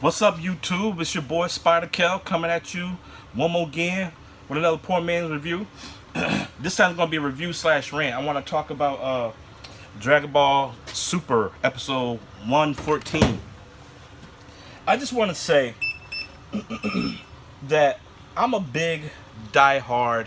What's up, YouTube? It's your boy Spider Kel coming at you one more again with another poor man's review. This time it's gonna be a review slash rant. I want to talk about Dragon Ball Super episode 114. I just want to say that I'm a big die-hard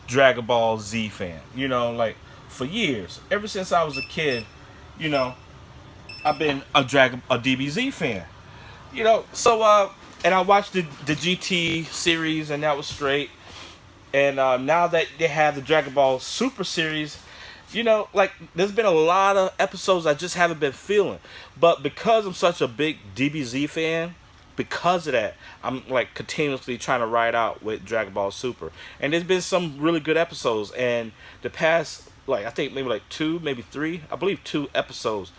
Dragon Ball Z fan. Like for years, ever since I was a kid, you know, I've been a DBZ fan. And I watched the GT series, and that was straight. And now that they have the Dragon Ball Super series, like there's been a lot of episodes I just haven't been feeling. But because I'm such a big DBZ fan, because of that, I'm like continuously trying to ride out with Dragon Ball Super. And there's been some really good episodes, and the past, like I think maybe like two, maybe three, I believe two episodes,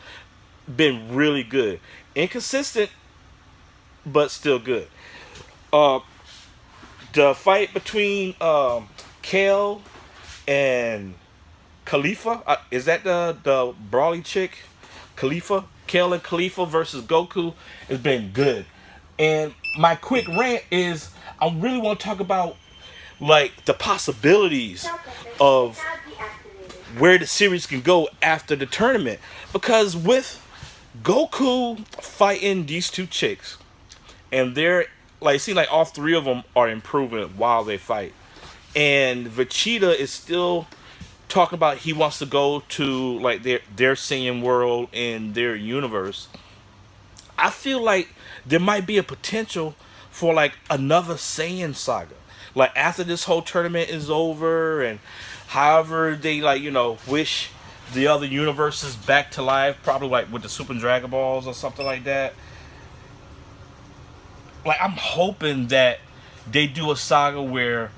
been really good. Inconsistent, but still good. Uh, the fight between Kale and Khalifa, is that the brawly chick? Khalifa, Kale and Khalifa versus Goku has been good. And my quick rant is I really want to talk about like the possibilities of where the series can go after the tournament, because with Goku fighting these two chicks, and they're like, see, like all three of them are improving while they fight, and Vegeta is still talking about he wants to go to like their singing world in their universe. I feel like there might be a potential for like another Saiyan saga, like after this whole tournament is over, and however they like wish the other universes back to life, probably like with the Super Dragon Balls or something like that. Like I'm hoping that they do a saga where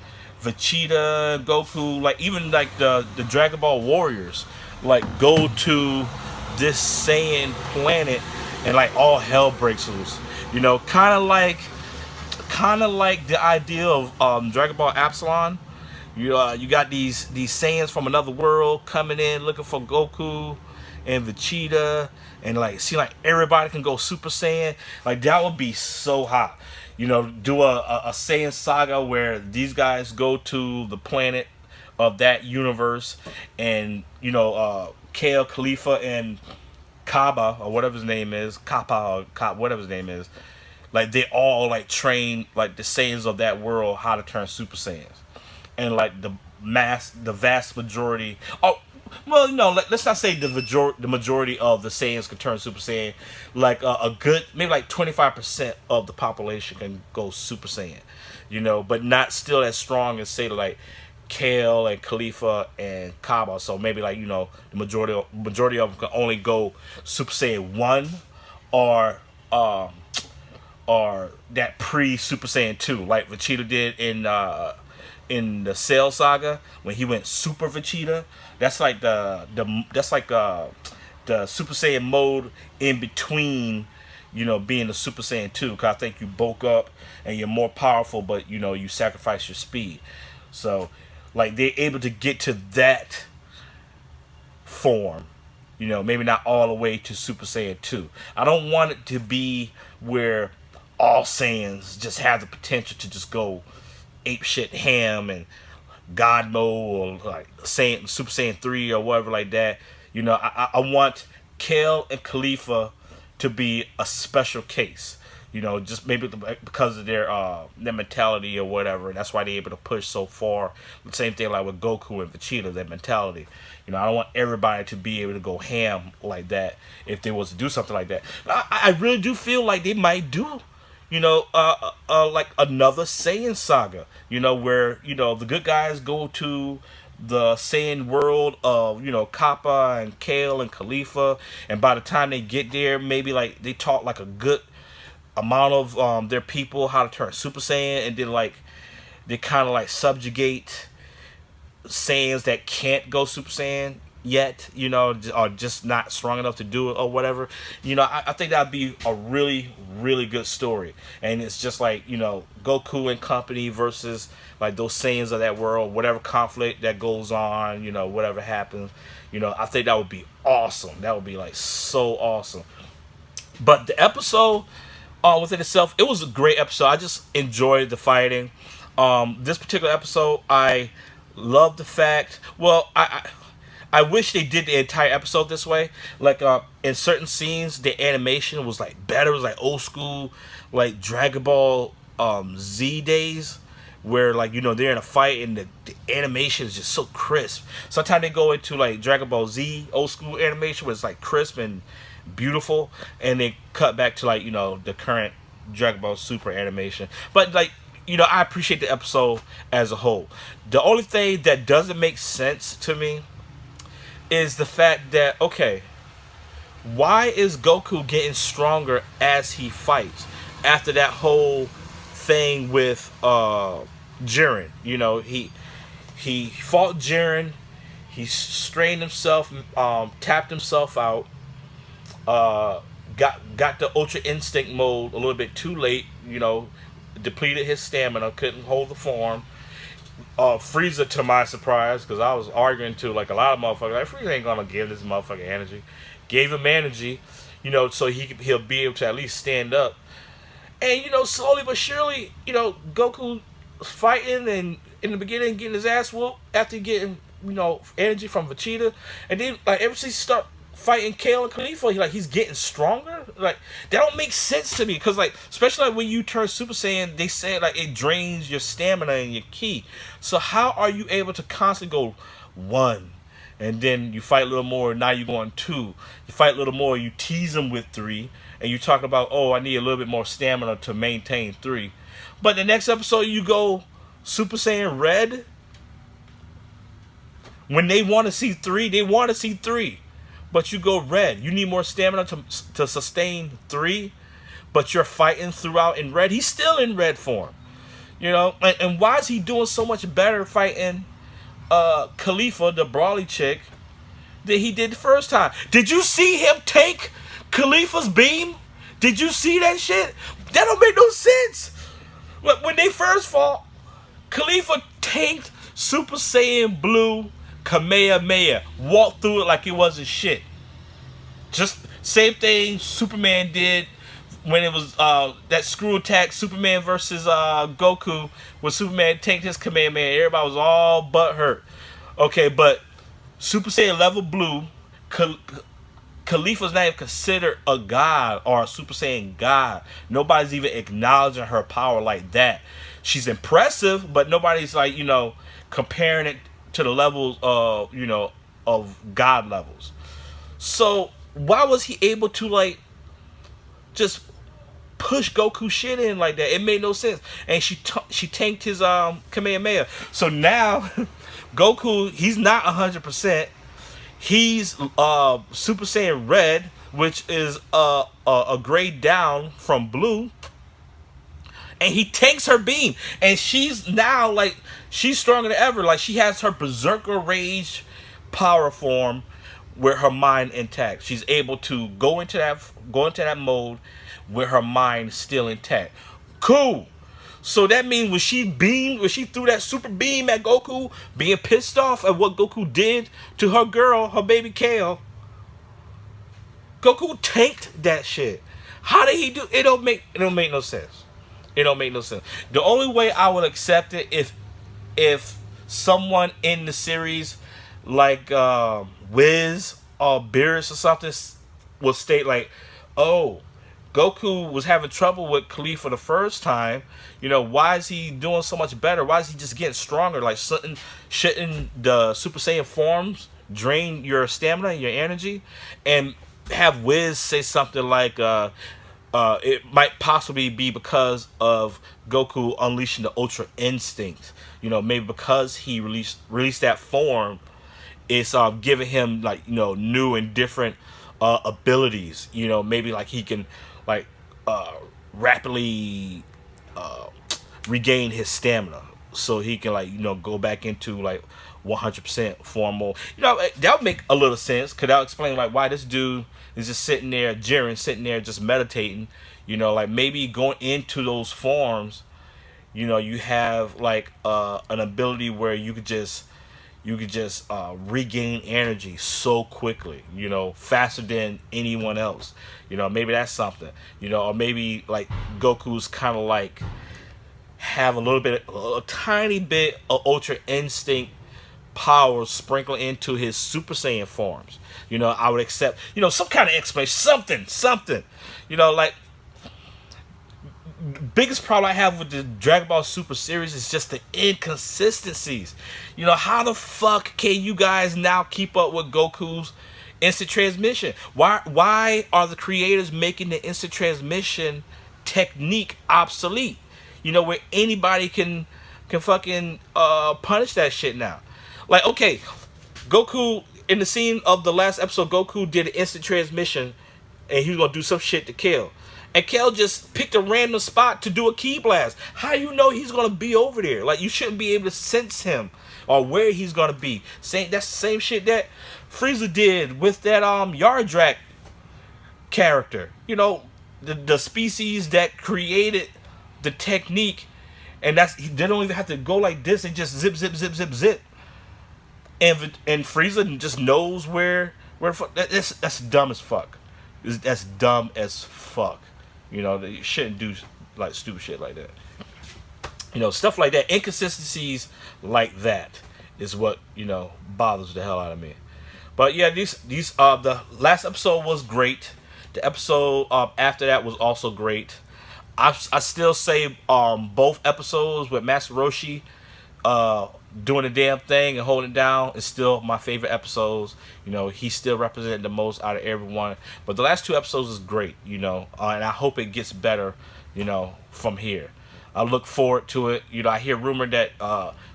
Vegeta, Goku, like even like the Dragon Ball Warriors, like go to this Saiyan planet, and like all hell breaks loose. Kind of like the idea of Dragon Ball Epsilon. You got these Saiyans from another world coming in looking for Goku and Vegeta, and like see like everybody can go Super Saiyan. Like that would be so hot. Do a Saiyan saga where these guys go to the planet of that universe, and Kale, Khalifa, and Kaba or whatever his name is, Kappa or whatever his name is, like they all like train like the Saiyans of that world how to turn Super Saiyans, and like the vast majority. Oh, well, no, let's not say the majority of the Saiyans can turn Super Saiyan. Like a good maybe like 25% of the population can go Super Saiyan, but not still as strong as say like Kale and Khalifa and Kaba. So maybe like the majority of them can only go Super Saiyan 1, or that pre Super Saiyan 2, like Vegeta did in the Cell Saga when he went Super Vegeta. That's like the Super Saiyan mode in between, being the Super Saiyan 2. Because I think you bulk up and you're more powerful, but you sacrifice your speed. So, like they're able to get to that form. Maybe not all the way to Super Saiyan 2. I don't want it to be where all Saiyans just have the potential to just go ape shit ham and God mode, or like Super Saiyan 3 or whatever like that. I want Kale and Khalifa to be a special case. Just maybe because of their mentality or whatever. That's why they're able to push so far. The same thing like with Goku and Vegeta, their mentality. I don't want everybody to be able to go ham like that if they was to do something like that. I really do feel like they might do like another Saiyan saga, where, the good guys go to the Saiyan world of, Kappa and Kale and Khalifa, and by the time they get there, maybe like they taught like a good amount of their people how to turn Super Saiyan, and then like they kind of like subjugate Saiyans that can't go Super Saiyan yet, are just not strong enough to do it or whatever. I think that'd be a really, really good story. And it's just like, Goku and company versus like those Saiyans of that world, whatever conflict that goes on, whatever happens. I think that would be awesome. That would be like so awesome. But the episode, within itself, it was a great episode. I just enjoyed the fighting. This particular episode, I love the fact. Well, I wish they did the entire episode this way. Like in certain scenes, the animation was like better. It was like old school, like Dragon Ball Z days, where like they're in a fight and the animation is just so crisp. Sometimes they go into like Dragon Ball Z old school animation, where it's like crisp and beautiful, and they cut back to like the current Dragon Ball Super animation. But like I appreciate the episode as a whole. The only thing that doesn't make sense to me is the fact that, okay, why is Goku getting stronger as he fights after that whole thing with Jiren? He fought Jiren, he strained himself, tapped himself out, got the Ultra Instinct mode a little bit too late, depleted his stamina, couldn't hold the form. Frieza, to my surprise, because I was arguing to like a lot of motherfuckers, like Frieza ain't gonna give this motherfucker energy. Gave him energy, so he'll be able to at least stand up. And slowly but surely, Goku fighting and in the beginning getting his ass whooped after getting energy from Vegeta, and then like ever since he start fighting Kale and Khalifa, he's getting stronger. Like that don't make sense to me, because like especially like when you turn Super Saiyan, they say like it drains your stamina and your ki. So how are you able to constantly go 1, and then you fight a little more, now you're going 2, you fight a little more, you tease them with 3, and you talk about, oh, I need a little bit more stamina to maintain 3, but the next episode you go Super Saiyan Red. When they want to see 3, they want to see 3. But you go red. You need more stamina to sustain 3. But you're fighting throughout in red. He's still in red form. And why is he doing so much better fighting Khalifa, the brawly chick, than he did the first time? Did you see him take Khalifa's beam? Did you see that shit? That don't make no sense. When they first fought, Khalifa tanked Super Saiyan Blue Kamehameha, walked through it like it wasn't shit. Just same thing Superman did when it was that screw attack, Superman versus Goku, when Superman tanked his Kamehameha. Everybody was all butthurt. Okay, but Super Saiyan level Blue, Khalifa's not even considered a god or a Super Saiyan god. Nobody's even acknowledging her power like that. She's impressive, but nobody's like comparing it to the levels of of god levels. So why was he able to like just push Goku shit in like that? It made no sense. And she tanked his Kamehameha. So now Goku, he's not 100%. He's Super Saiyan Red, which is a grade down from Blue. And he takes her beam, and she's now like she's stronger than ever. Like she has her Berserker Rage power form with her mind intact. She's able to go into that mode with her mind still intact. Cool. So that means when she threw that super beam at Goku, being pissed off at what Goku did to her girl, her baby Kale, Goku tanked that shit. How did he do? It don't make no sense. It don't make no sense. The only way I would accept it if someone in the series like Wiz or Beerus or something will state like, oh, Goku was having trouble with Khalifa the first time. Why is he doing so much better? Why is he just getting stronger? Like shouldn't the Super Saiyan forms drain your stamina and your energy? And have Wiz say something like it might possibly be because of Goku unleashing the Ultra Instinct. Maybe because he released that form, it's giving him like new and different abilities. Maybe like he can like rapidly regain his stamina, so he can like go back into like 100% form mode. That would make a little sense, because that would explain like why this dude is just sitting there, Jiren sitting there just meditating. Like maybe going into those forms, you have like an ability where you could just you could just regain energy so quickly, you know, faster than anyone else. You know, maybe that's something, you know, or maybe like Goku's kind of like have a little bit, a tiny bit of Ultra Instinct power sprinkled into his Super Saiyan forms. You know, I would accept, you know, some kind of explanation, something. You know, like, biggest problem I have with the Dragon Ball Super series is just the inconsistencies. You know, how the fuck can you guys now keep up with Goku's instant transmission? Why are the creators making the instant transmission technique obsolete? You know, where anybody can fucking punish that shit now. Like, okay, Goku in the scene of the last episode, Goku did an instant transmission, and he was gonna do some shit to Kale. And Kale just picked a random spot to do a ki blast. How you know he's gonna be over there? Like, you shouldn't be able to sense him or where he's gonna be. That's the same shit that Frieza did with that Yardrak character. You know, the species that created the technique, and they don't even have to go like this. They just zip, zip, zip, zip, zip. And Frieza just knows where that's dumb as fuck. That's dumb as fuck. You know, you shouldn't do like stupid shit like that. You know, stuff like that, inconsistencies like that is what, you know, bothers the hell out of me. But yeah, these the last episode was great. The episode after that was also great. I still say both episodes with Master Roshi doing the damn thing and holding it down is still my favorite episodes. You know, he still represented the most out of everyone. But the last two episodes is great, you know, and I hope it gets better, you know, from here. I look forward to it. You know, I hear rumor that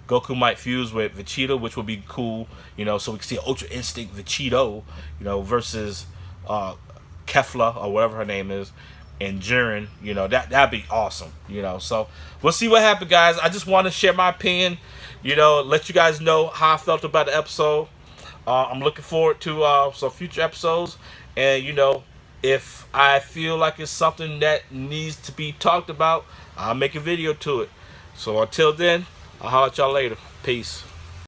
Goku might fuse with Vegeta, which would be cool, you know, so we can see Ultra Instinct Vegito, you know, versus Kefla or whatever her name is, and Jiren. You know, that'd be awesome, you know. So we'll see what happens, guys. I just want to share my opinion, you know, let you guys know how I felt about the episode. I'm looking forward to some future episodes, and you know, if I feel like it's something that needs to be talked about, I'll make a video to it. So until then, I'll holler at y'all later. Peace.